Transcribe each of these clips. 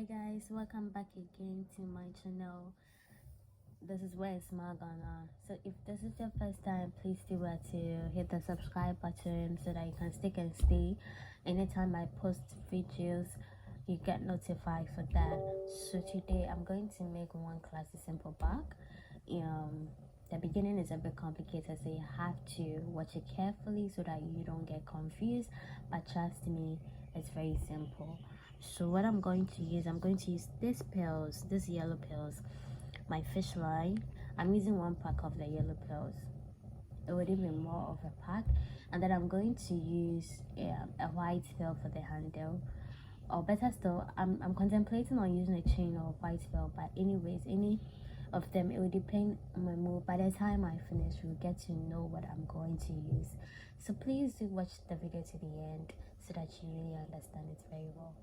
Hi guys, welcome back again to my channel. This is where it's Margana. So if this is your first time, please do to hit the subscribe button so that you can stick and stay. Anytime I post videos, you get notified for that. So today I'm going to make one classy simple bag. The beginning is a bit complicated, so you have to watch it carefully so that you don't get confused, but trust me, it's very simple. So what I'm going to use these pills, these yellow pills, my fish line. I'm using 1 pack of the yellow pills. It would even more of a pack. And then I'm going to use a white pill for the handle, or better still, I'm contemplating on using a chain or white pill, but anyways, any of them, it will depend on my mood. By the time I finish, you'll get to know what I'm going to use. So please do watch the video to the end so that you really understand it very well.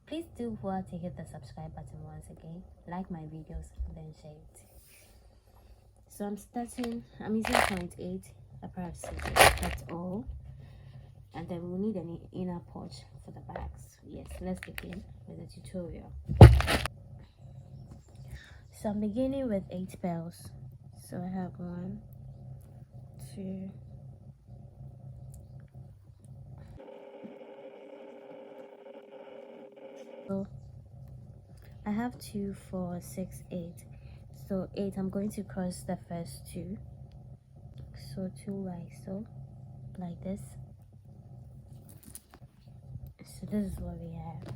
Please do to hit the subscribe button once again, like my videos, and then share it. So I'm using 0.8 a pair of scissors, that's all. And then we'll need an inner pouch for the bags. Yes, let's begin with the tutorial. So I'm beginning with 8 bells. So I have 1, 2, so I have 2, 4, 6, 8. So 8, I'm going to cross the first 2. So 2 like this. So this is what we have.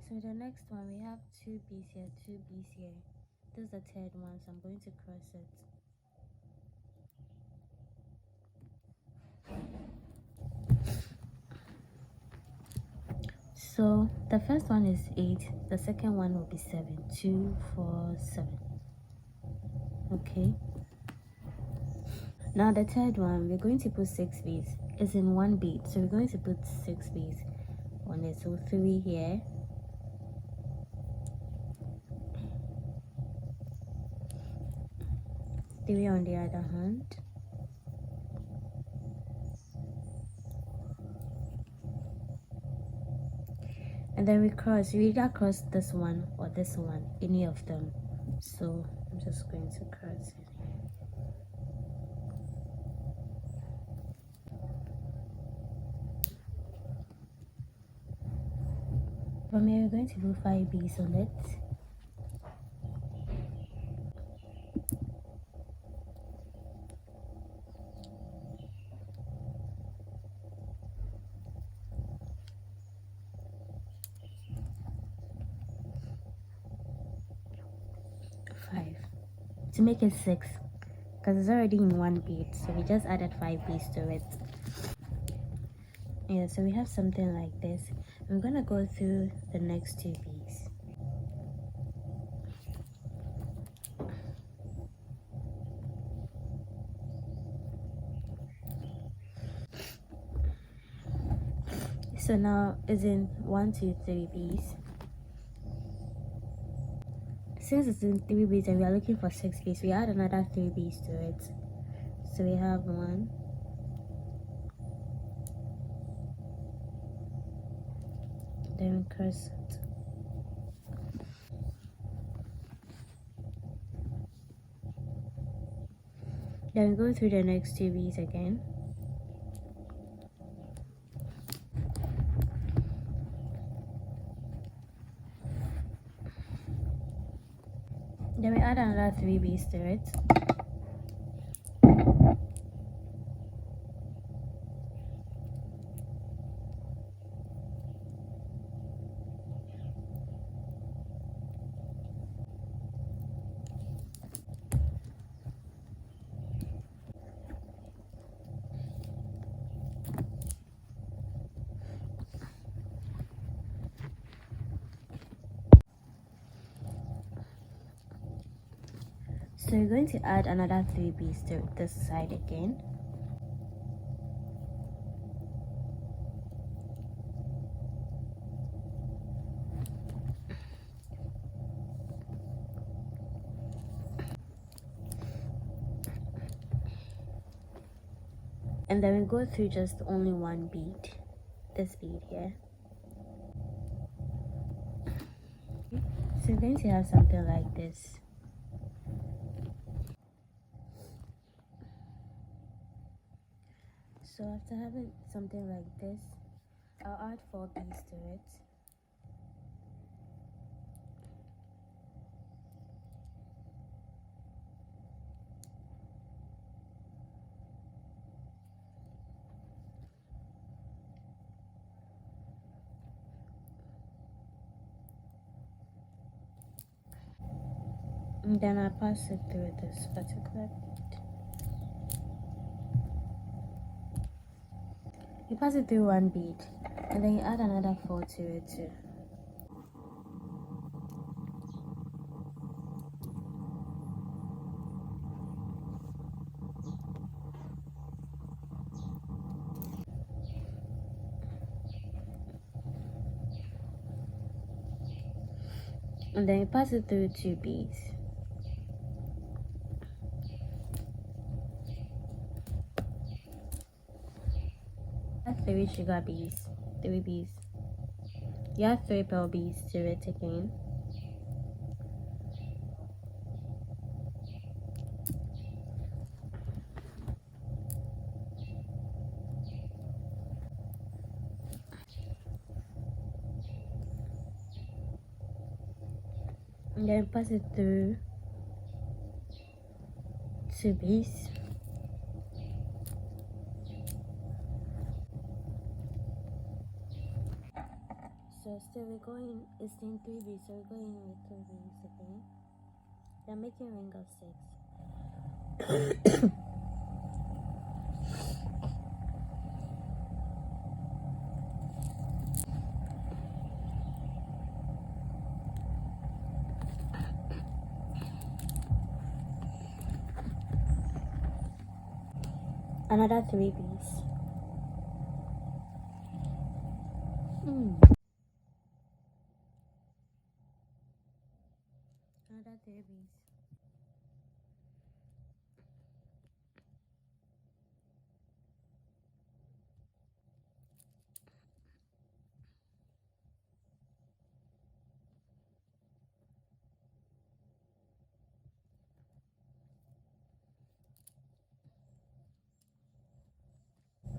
So the next one, we have 2 beads here, 2 beads here. This is the third one, so I'm going to cross it. So the first one is 8, the second one will be 7. 2, 4, 7. Okay. Now the third one, we're going to put 6 beads. It's in 1 bead, so we're going to put 6 beads on it. So 3 here. Three on the other hand. And then we either cross this one or this one, any of them. So I'm just going to cross it. From here, we're going to do 5 beads on it. To make it 6, because it's already in 1 bead, so we just added 5 beads to it. Yeah, so we have something like this. I'm gonna go through the next 2 beads. So now it's in 1, 2, 3 beads. Since it's in 3 beads and we are looking for 6 beads, we add another 3 beads to it. So we have 1, then we cross it. Then we go through the next 2 beads again. Then we add another 3 beads to it. So we're going to add another 3 beads to this side again. And then we go through just only 1 bead, this bead here. we're going to have something like this. So after having something like this, I'll add 4 beads to it. And then I pass it through this particular bead. You pass it through 1 bead, and then you add another 4 to it too. And then you pass it through 2 beads. Add 3 sugar beads, 3 beads. You add 3 pearl beads to it again. And then pass it through 2 beads. So still we're going, it's in 3 beads, so we're going with 3 beads again. They're making a ring of 6. Another 3 beads. Another 3 beads.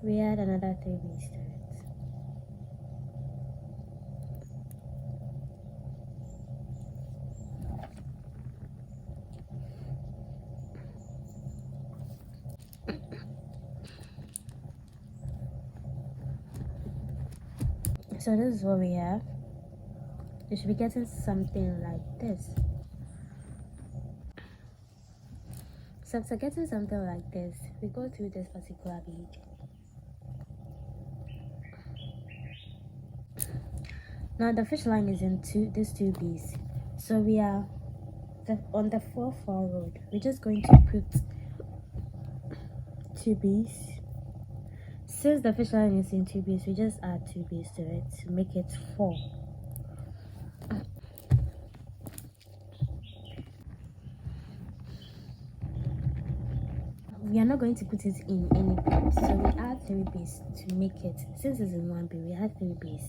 We add another 3 beads to it. So this is what we have. You should be getting something like this. So after getting something like this, we go through this particular bead. Now the fish line is in these 2 beads. So we are on the 4 forward. We're just going to put 2 beads. Since the fish line is in 2 beads, we just add 2 beads to it to make it 4. We are not going to put it in any bead, so we add 3 beads to make it. Since it's in 1 bead, we add 3 beads.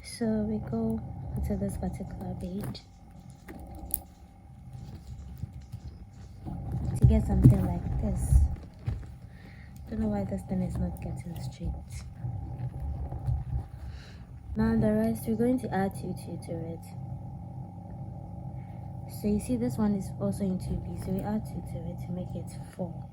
So we go to this particular bead to get something like this. Don't know why this thing is not getting straight. Now the rest, we're going to add 2 to it. So you see this one is also in 2 beads, so we add 2 to it to make it 4.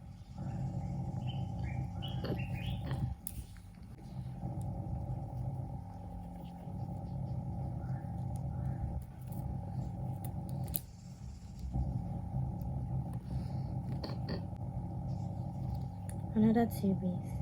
Another 2 beads.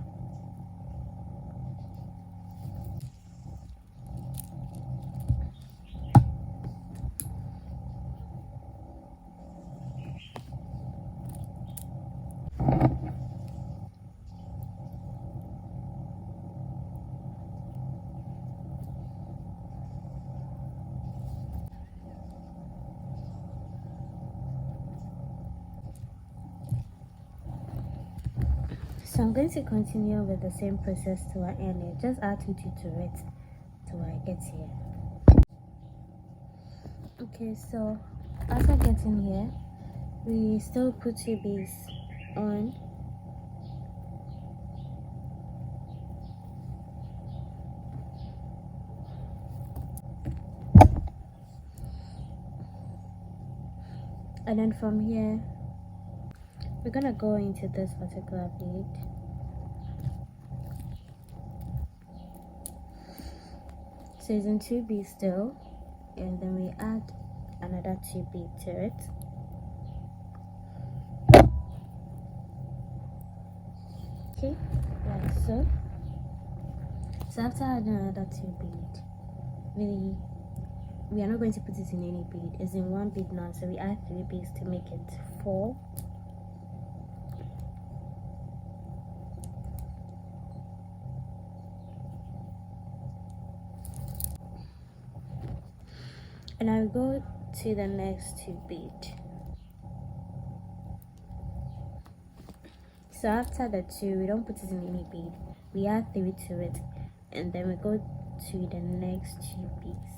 So I'm going to continue with the same process till I end it. Just add 2 to it till I get here. Okay, so after getting here, we still put 2 beads on. And then from here, we're gonna go into this particular bead. So it's in 2 beads still, and then we add another 2 beads to it. Okay, like so. So after adding another 2 beads, we are not going to put it in any bead. It's in 1 bead now, so we add 3 beads to make it 4. And I will go to the next 2 beads. So after the 2, we don't put it in any bead. We add 3 to it, and then we go to the next 2 beads.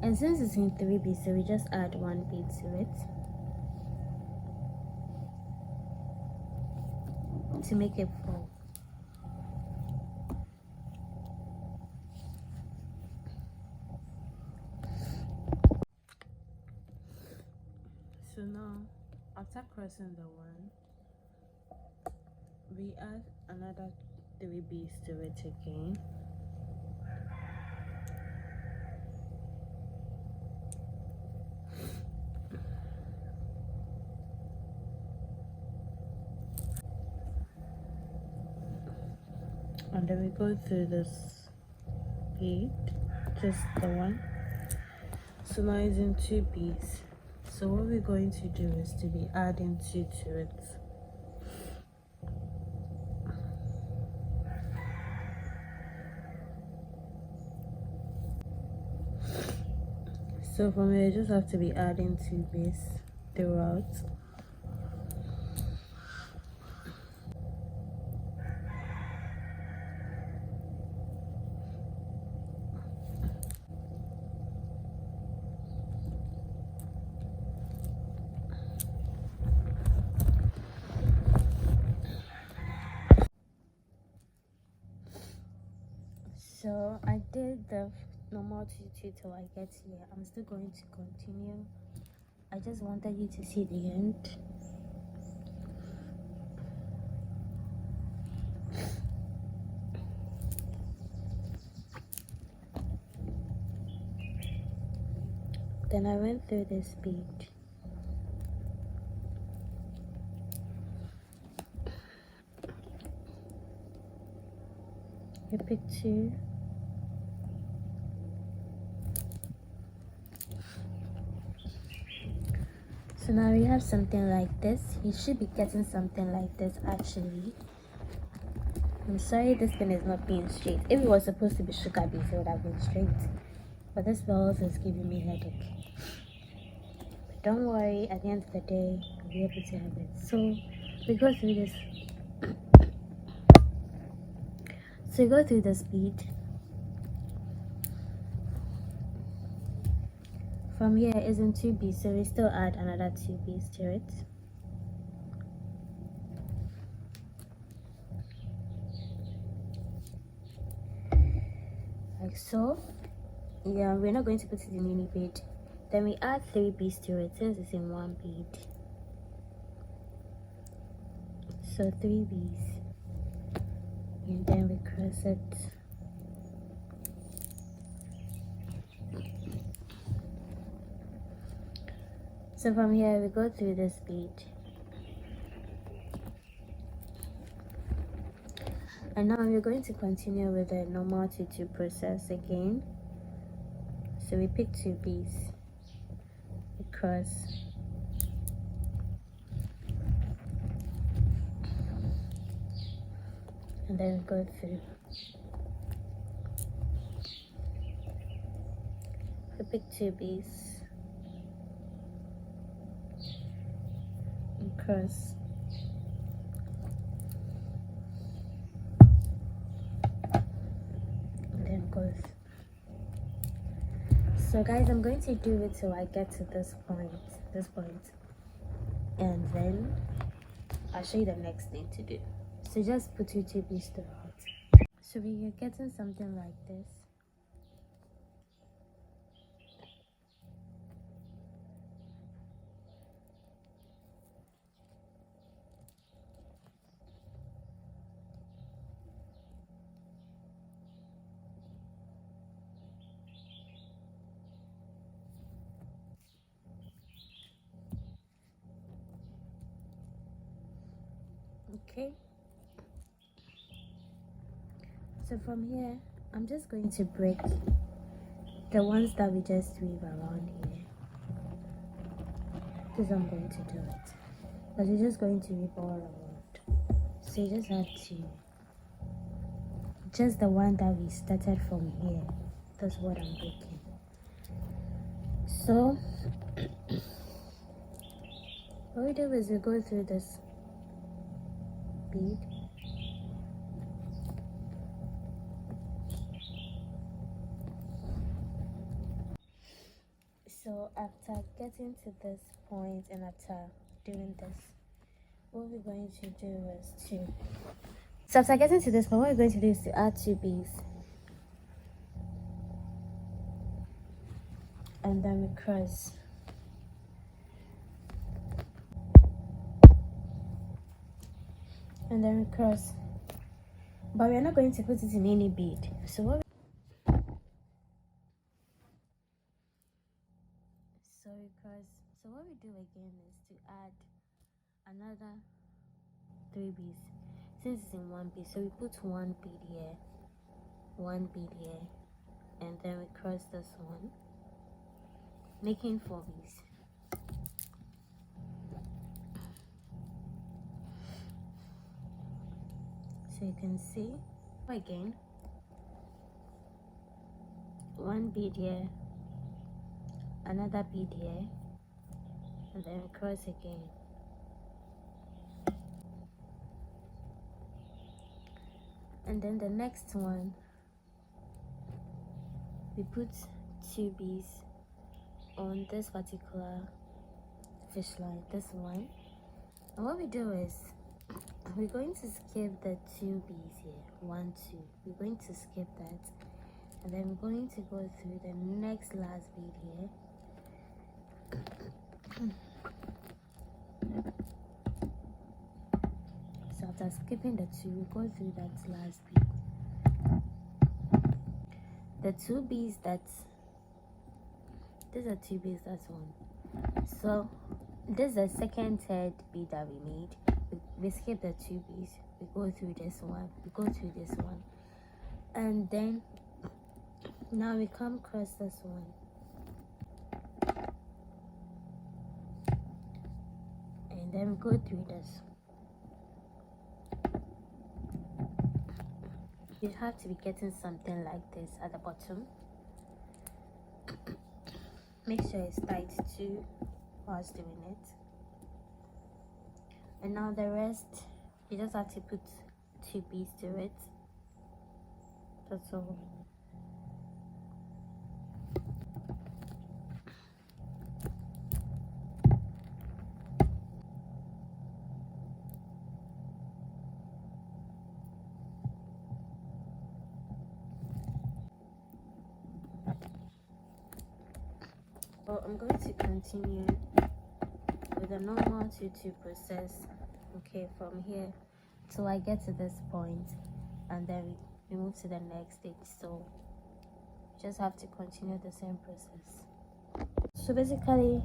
And since it's in 3 beads, so we just add 1 bead to it to make it 4. So now, after crossing the 1, we add another 3 beads to it again. And then we go through this bead, just the 1. So now it's in 2 beads. So what we're going to do is to be adding 2 to it. So from here, you just have to be adding 2 beads throughout. So I did the normal 2 till I get here. I'm still going to continue. I just wanted you to see the end. Then I went through this bead. You pick 2. So now we have something like this. You should be getting something like this actually. I'm sorry this pen is not being straight. If it was supposed to be sugar beads, it would have been straight. But this balls is giving me headache. But don't worry, at the end of the day, I'll be able to have it. So we go through this. So we go through this bead. From here is in 2 beads, so we still add another 2 beads to it. Like so. Yeah, we're not going to put it in any bead. Then we add 3 beads to it since it's in 1 bead. So 3 beads. And then we cross it. So from here we go through this bead. And now we're going to continue with the normal 2 process again. So we pick 2 beads, we cross, and then we go through. We pick 2 beads, cross. And then goes. So guys, I'm going to do it till I get to this point, and then I'll show you the next thing to do. So just put your two beads throughout. So we are getting something like this. Okay, so from here I'm just going to break the ones that we just weave around here. This I'm going to do it, but you're just going to weave all around. So you just have to, just the one that we started from here, that's what I'm breaking. So what we do is we go through this bead, so after getting to this point and after doing this, what we're going to do is to, so after getting to this point, what we're going to do is to add two beads, and then we cross. And then we cross, but we're not going to put it in any bead. So what we cross. So what we do again is to add another 3 beads since it's in one bead. So we put one bead here, one bead here, and then we cross this one, making 4 beads. So you can see again, one bead here, another bead here, and then we cross again. And then the next one, we put 2 beads on this particular fish line, this one. And what we do is we're going to skip the 2 beads here, 1 2, we're going to skip that, and then we're going to go through the next last bead here. So after skipping the 2, we go through that last bead, the 2 beads, these are 2 beads, that's one. So this is the second third bead that we made. We skip the 2 beads, we go through this one, we go through this one, and then now we come across this one, and then we go through this. You have to be getting something like this at the bottom. Make sure it's tight too whilst doing it. And now the rest, you just have to put 2 beads to it. That's all. Well, I'm going to continue with the normal 2-2 process, okay, from here till I get to this point, and then we move to the next stage. So just have to continue the same process. So basically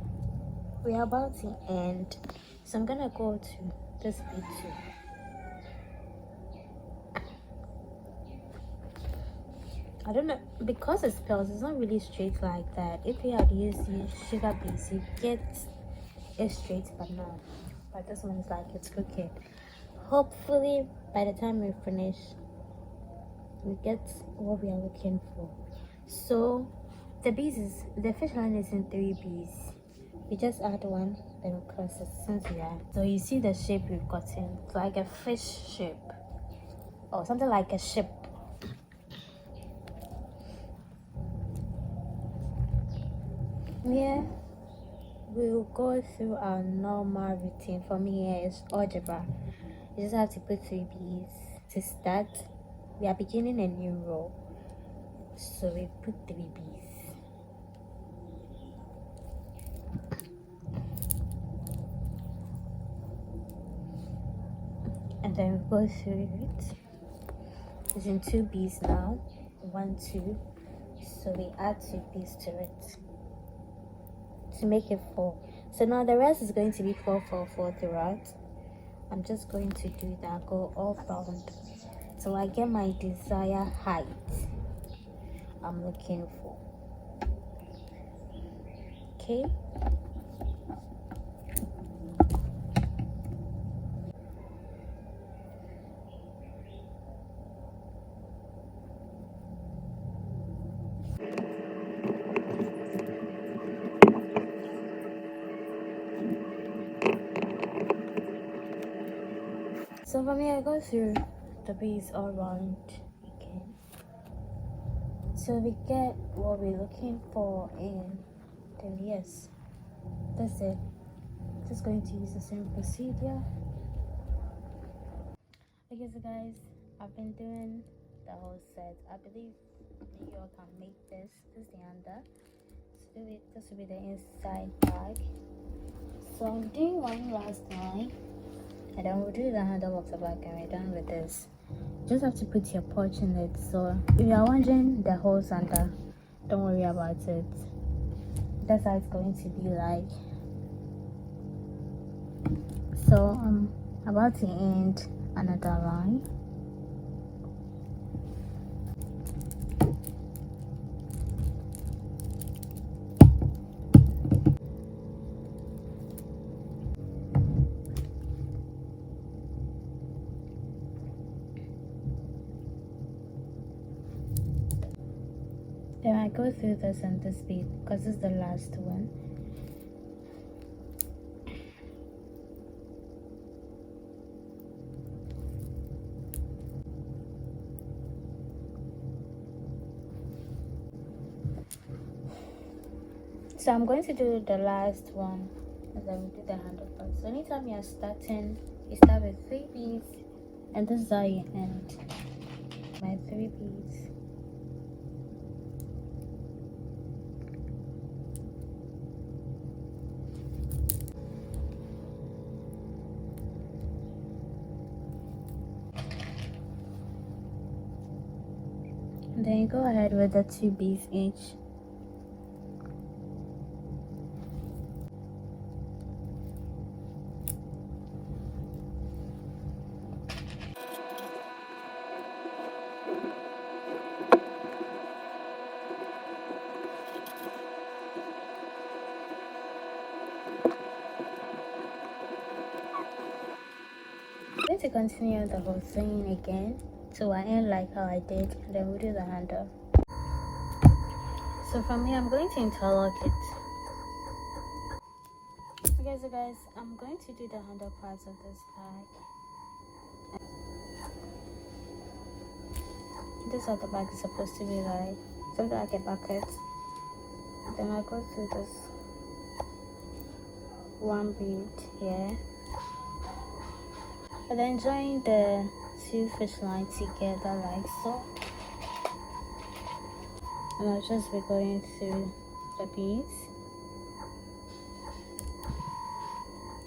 we are about to end, so I'm gonna go to this bead too. I don't know, because it's pearls, it's not really straight like that. If you had used sugar beads, you get it straight, but no. But this one is like it's crooked. Hopefully by the time we finish, we get what we are looking for. So the fish line is in 3 beads. We just add one, then we cross it since we are. So you see the shape we've gotten. It's like a fish shape. Or something like a ship. Yeah. We'll go through our normal routine. For me here is algebra. You just have to put 3 beads. To start, we are beginning a new row. So we put 3 beads. And then we go through it. It's in 2 beads now. 1, 2. So we add 2 beads to it to make it 4. So now the rest is going to be 4, 4, 4 throughout. I'm just going to do that, go all round till I get my desired height I'm looking for. Okay. So from here I go through the beads all around again. So we get what we're looking for, and then yes, that's it. Just going to use the same procedure. Okay, so guys, I've been doing the whole set. I believe you all can make this. This is the under. So this will be the inside bag. So I'm doing one last line, and then we'll do the handle of the bag and we're done with this. Just have to put your pouch in it. So if you are wondering the holes under, don't worry about it. That's how it's going to be like. So I'm about to end another line. Then I go through this and this bead because this is the last one. So I'm going to do the last one and then we do the handle part. So anytime you're starting, you start with 3 beads and this is how you end. My 3 beads. And then you go ahead with the 2 beads each. I'm going to continue the whole thing again till I end like how I did, and then we'll do the handle. So from here I'm going to interlock it. Okay, so guys, I'm going to do the handle parts of this bag. This is what the bag is supposed to be like. Something like a bucket. Then I go through this 1 bead here. And then join the 2 fish lines together like so. And I'll just be going through the beads.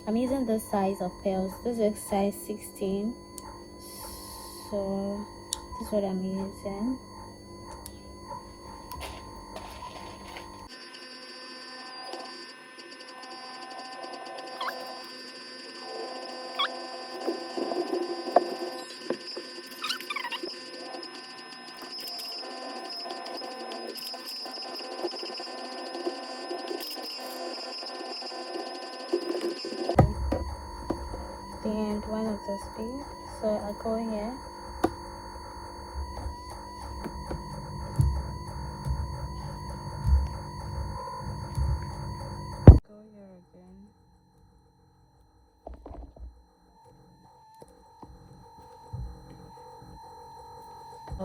I'm using this size of pearls. This is size 16. So this is what I'm using. The end one of this bead, so I go here, go here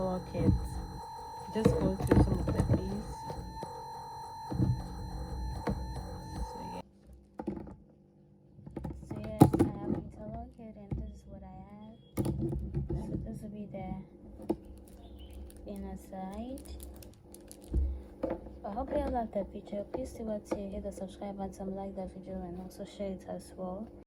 our kids. Just go through some of the piece. So yes, I have interlock it, and this is what I have. So this will be the inner side. I hope you loved that video. Please do what to hit the subscribe button, like that video, and also share it as well.